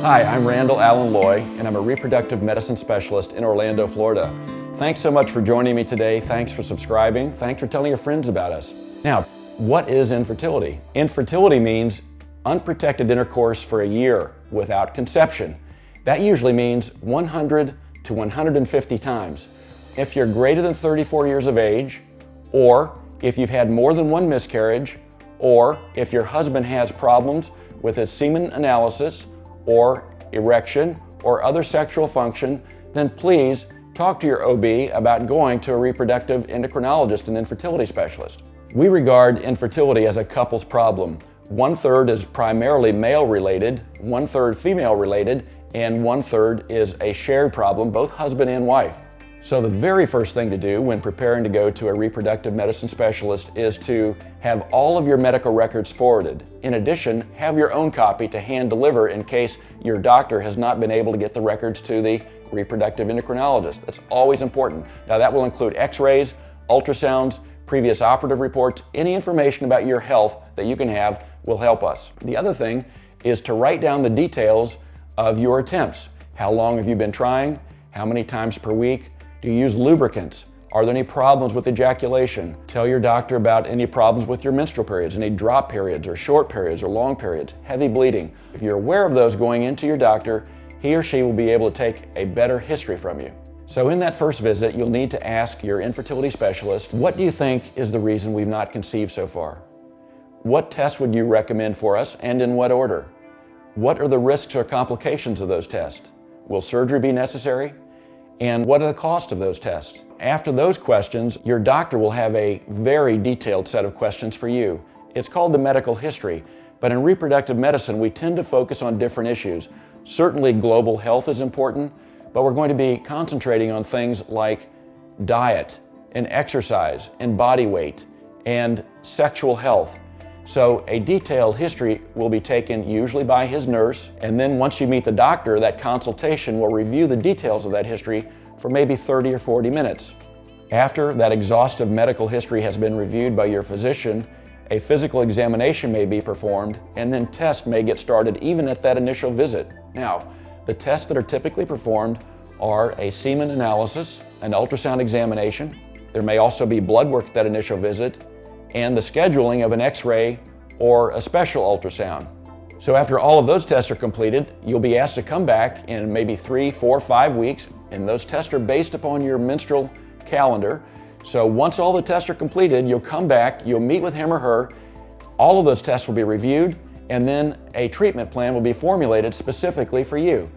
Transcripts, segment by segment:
Hi, I'm Randall A, and I'm a reproductive medicine specialist in Orlando, Florida. Thanks so much for joining me today. Thanks for subscribing. Thanks for telling your friends about us. Now, what is infertility? Infertility means unprotected intercourse for a year without conception. That usually means 100 to 150 times. If you're greater than 34 years of age, or if you've had more than one miscarriage, or if your husband has problems with his semen analysis, or erection, or other sexual function, then please talk to your OB about going to a reproductive endocrinologist and infertility specialist. We regard infertility as a couple's problem. 1/3 is primarily male-related, 1/3 female-related, and 1/3 is a shared problem, both husband and wife. So the very first thing to do when preparing to go to a reproductive medicine specialist is to have all of your medical records forwarded. In addition, have your own copy to hand deliver in case your doctor has not been able to get the records to the reproductive endocrinologist. That's always important. Now that will include x-rays, ultrasounds, previous operative reports, any information about your health that you can have will help us. The other thing is to write down the details of your attempts. How long have you been trying? How many times per week? Do you use lubricants? Are there any problems with ejaculation? Tell your doctor about any problems with your menstrual periods, any drop periods or short periods or long periods, heavy bleeding. If you're aware of those going into your doctor, he or she will be able to take a better history from you. So in that first visit, you'll need to ask your infertility specialist, what do you think is the reason we've not conceived so far? What tests would you recommend for us and in what order? What are the risks or complications of those tests? Will surgery be necessary? And what are the costs of those tests? After those questions, your doctor will have a very detailed set of questions for you. It's called the medical history, but in reproductive medicine, we tend to focus on different issues. Certainly global health is important, but we're going to be concentrating on things like diet and exercise and body weight and sexual health. So a detailed history will be taken usually by his nurse, and then once you meet the doctor, that consultation will review the details of that history for maybe 30 or 40 minutes. After that exhaustive medical history has been reviewed by your physician, a physical examination may be performed, and then tests may get started even at that initial visit. Now, the tests that are typically performed are a semen analysis, an ultrasound examination. There may also be blood work at that initial visit, and the scheduling of an x-ray or a special ultrasound. So after all of those tests are completed, you'll be asked to come back in maybe 3, 4, 5 weeks, and those tests are based upon your menstrual calendar. So once all the tests are completed, you'll come back, you'll meet with him or her, all of those tests will be reviewed, and then a treatment plan will be formulated specifically for you.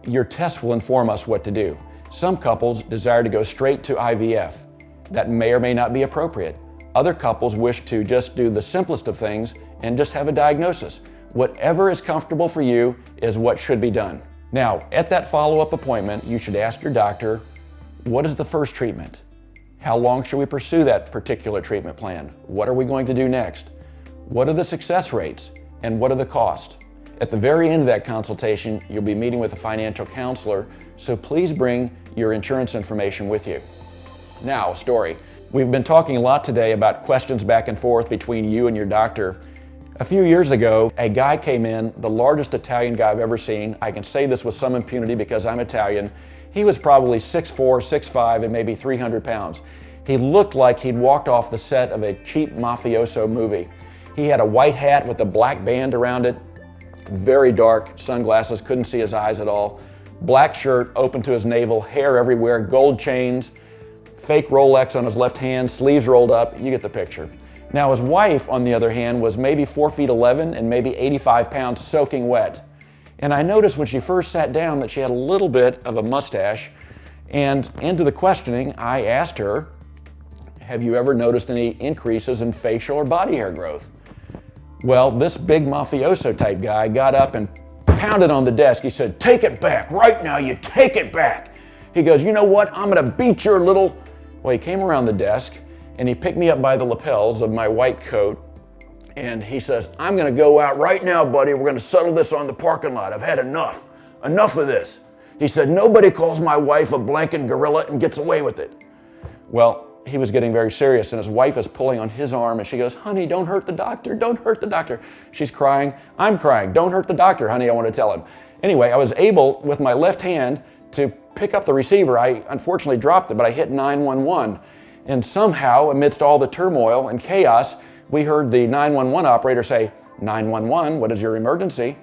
Your tests will inform us what to do. Some couples desire to go straight to IVF. That may or may not be appropriate. Other couples wish to just do the simplest of things and just have a diagnosis. Whatever is comfortable for you is what should be done. Now, at that follow-up appointment, you should ask your doctor, what is the first treatment? How long should we pursue that particular treatment plan? What are we going to do next? What are the success rates? And what are the costs? At the very end of that consultation, you'll be meeting with a financial counselor, so please bring your insurance information with you. Now, a story. We've been talking a lot today about questions back and forth between you and your doctor. A few years ago, a guy came in, the largest Italian guy I've ever seen. I can say this with some impunity because I'm Italian. He was probably 6'4", 6'5", and maybe 300 pounds. He looked like he'd walked off the set of a cheap mafioso movie. He had a white hat with a black band around it, very dark, sunglasses, couldn't see his eyes at all, black shirt open to his navel, hair everywhere, gold chains, fake Rolex on his left hand, sleeves rolled up, you get the picture. Now his wife, on the other hand, was maybe 4'11" and maybe 85 pounds soaking wet. And I noticed when she first sat down that she had a little bit of a mustache, and into the questioning, I asked her, have you ever noticed any increases in facial or body hair growth? Well, this big mafioso type guy got up and pounded on the desk. He said, take it back, right now, you take it back. He goes, you know what, I'm gonna beat your little... Well, he came around the desk and he picked me up by the lapels of my white coat and he says, I'm gonna go out right now, buddy. We're gonna settle this on the parking lot. I've had enough of this. He said, nobody calls my wife a blanking gorilla and gets away with it. Well, he was getting very serious and his wife is pulling on his arm and she goes, honey, don't hurt the doctor, don't hurt the doctor. She's crying, I'm crying, don't hurt the doctor, honey, I want to tell him. Anyway, I was able, with my left hand, to pick up the receiver. I unfortunately dropped it, but I hit 911. And somehow, amidst all the turmoil and chaos, we heard the 911 operator say, "911, what is your emergency?"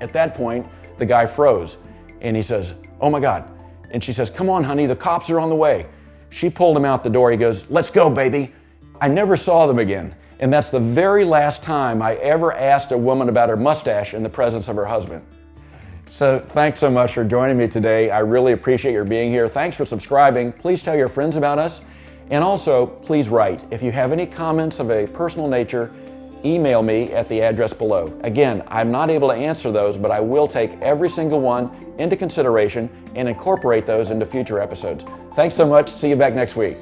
At that point, the guy froze, and he says, "Oh my God." And she says, "Come on, honey, the cops are on the way." She pulled him out the door. He goes, "Let's go, baby." I never saw them again. And that's the very last time I ever asked a woman about her mustache in the presence of her husband. So thanks so much for joining me today. I really appreciate your being here. Thanks for subscribing. Please tell your friends about us. And also, please write. If you have any comments of a personal nature, email me at the address below. Again, I'm not able to answer those, but I will take every single one into consideration and incorporate those into future episodes. Thanks so much. See you back next week.